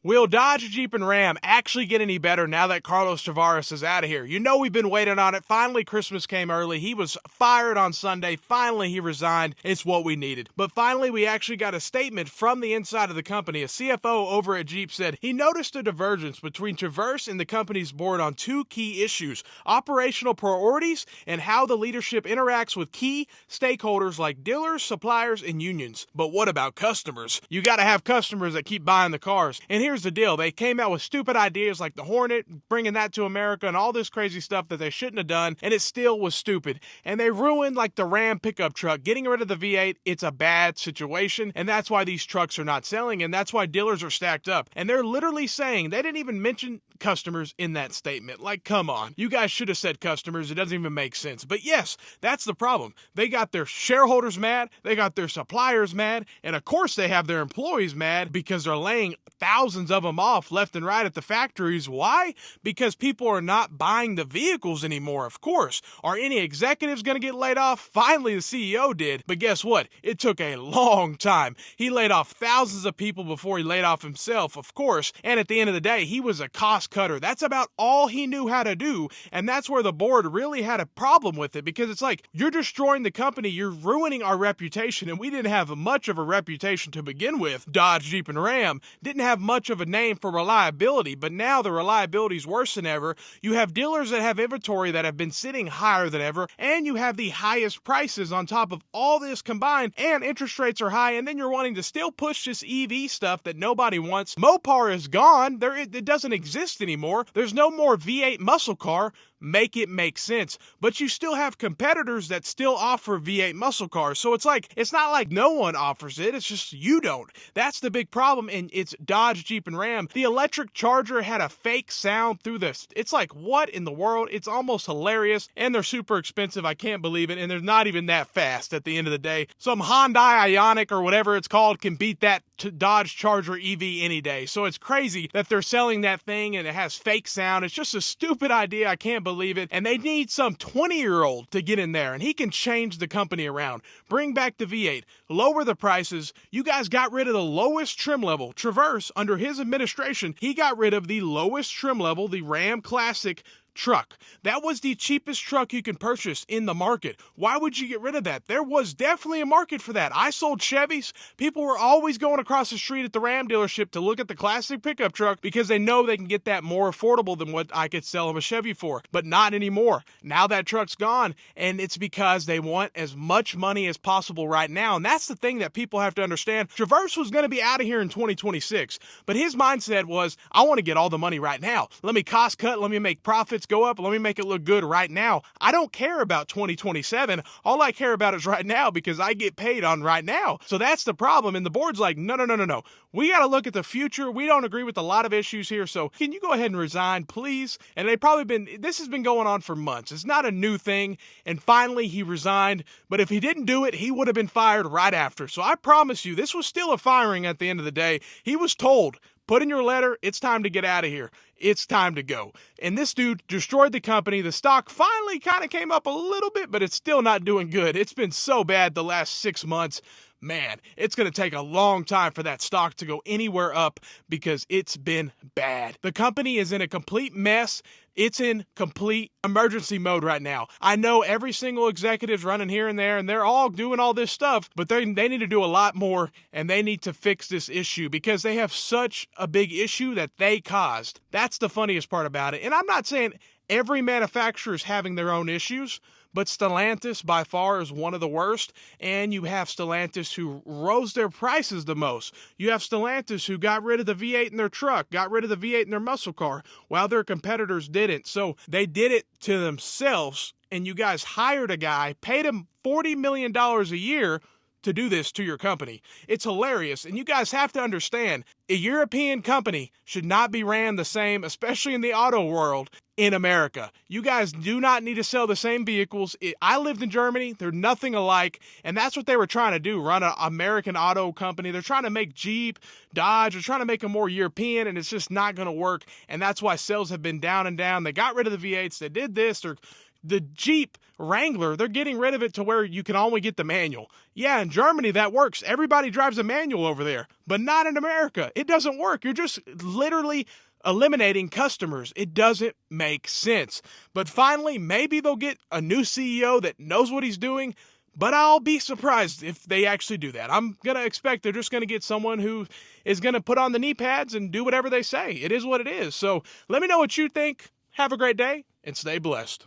Will Dodge, Jeep, and Ram actually get any better now that Carlos Tavares is out of here? You know we've been waiting on it. Finally, Christmas came early. He was fired on Sunday. Finally, he resigned. It's what we needed. But finally, we actually got a statement from the inside of the company. A CFO over at Jeep said he noticed a divergence between Tavares and the company's board on two key issues: operational priorities and how the leadership interacts with key stakeholders like dealers, suppliers, and unions. But what about customers? You got to have customers that keep buying the cars. And here's the deal. They came out with stupid ideas like the Hornet, bringing that to America and all this crazy stuff that they shouldn't have done, and it still was stupid. And they ruined like the Ram pickup truck. Getting rid of the V8, it's a bad situation, and that's why these trucks are not selling, and that's why dealers are stacked up. And they're literally saying, they didn't even mention customers in that statement. Like, come on. You guys should have said customers. It doesn't even make sense. But yes, that's the problem. They got their shareholders mad, they got their suppliers mad, and of course they have their employees mad because they're laying thousands of them off left and right at the factories. Why? Because people are not buying the vehicles anymore, of course. Are any executives going to get laid off? Finally, the CEO did. But guess what? It took a long time. He laid off thousands of people before he laid off himself, of course. And at the end of the day, he was a cost cutter. That's about all he knew how to do. And that's where the board really had a problem with it, because it's like, you're destroying the company, you're ruining our reputation, and we didn't have much of a reputation to begin with. Dodge, Jeep, and Ram didn't have much of a name for reliability, but now the reliability is worse than ever. You have dealers that have inventory that have been sitting higher than ever, and you have the highest prices on top of all this combined, and interest rates are high, and then you're wanting to still push this EV stuff that nobody wants. Mopar is gone. It doesn't exist anymore. There's no more V8 muscle car. Make it make sense. But you still have competitors that still offer V8 muscle cars. So it's not like no one offers it. It's just you don't. That's the big problem. And it's Dodge, Jeep, and Ram. The electric Charger had a fake sound through this. It's like, what in the world? It's almost hilarious. And they're super expensive. I can't believe it. And they're not even that fast at the end of the day. Some Hyundai Ioniq or whatever it's called can beat that Dodge Charger EV any day. So it's crazy that they're selling that thing and it has fake sound. It's just a stupid idea. I can't believe it. And they need some 20-year-old to get in there, and he can change the company around. Bring back the V8, lower the prices. You guys got rid of the lowest trim level. Tavares, under his administration, he got rid of the lowest trim level, the Ram Classic truck. That was the cheapest truck you can purchase in the market. Why would you get rid of that? There was definitely a market for that. I sold Chevys. People were always going across the street at the Ram dealership to look at the classic pickup truck because they know they can get that more affordable than what I could sell them a Chevy for. But not anymore. Now that truck's gone, and it's because they want as much money as possible right now. And that's the thing that people have to understand. Tavares was going to be out of here in 2026, but his mindset was, I want to get all the money right now. Let me cost cut. Let me make profits go up. Let me make it look good right now. I don't care about 2027. All I care about is right now because I get paid on right now. So that's the problem. And the board's like, no. We got to look at the future. We don't agree with a lot of issues here. So can you go ahead and resign, please? And this has been going on for months. It's not a new thing. And finally he resigned. But if he didn't do it, he would have been fired right after. So I promise you, this was still a firing at the end of the day. He was told, put in your letter, it's time to get out of here. It's time to go. And this dude destroyed the company. The stock finally kind of came up a little bit, but it's still not doing good. It's been so bad the last 6 months. Man, it's going to take a long time for that stock to go anywhere up because it's been bad. The company is in a complete mess. It's in complete emergency mode right now. I know every single executive's running here and there, and they're all doing all this stuff, but they need to do a lot more, and they need to fix this issue because they have such a big issue that they caused. That's the funniest part about it. And I'm not saying every manufacturer is having their own issues, but Stellantis by far is one of the worst, and you have Stellantis who rose their prices the most. You have Stellantis who got rid of the V8 in their truck, got rid of the V8 in their muscle car, while their competitors didn't. So they did it to themselves, and you guys hired a guy, paid him $40 million a year to do this to your company. It's hilarious, and you guys have to understand, a European company should not be ran the same, especially in the auto world, in America. You guys do not need to sell the same vehicles. I lived in Germany. They're nothing alike, and that's what they were trying to do, run an American auto company. They're trying to make Jeep, Dodge, they're trying to make them more European, and it's just not going to work, and that's why sales have been down and down. They got rid of the V8s. They did this. They're The Jeep Wrangler, they're getting rid of it to where you can only get the manual. Yeah, in Germany that works. Everybody drives a manual over there, but not in America. It doesn't work. You're just literally eliminating customers. It doesn't make sense. But finally, maybe they'll get a new CEO that knows what he's doing, but I'll be surprised if they actually do that. I'm going to expect they're just going to get someone who is going to put on the knee pads and do whatever they say. It is what it is. So let me know what you think. Have a great day and stay blessed.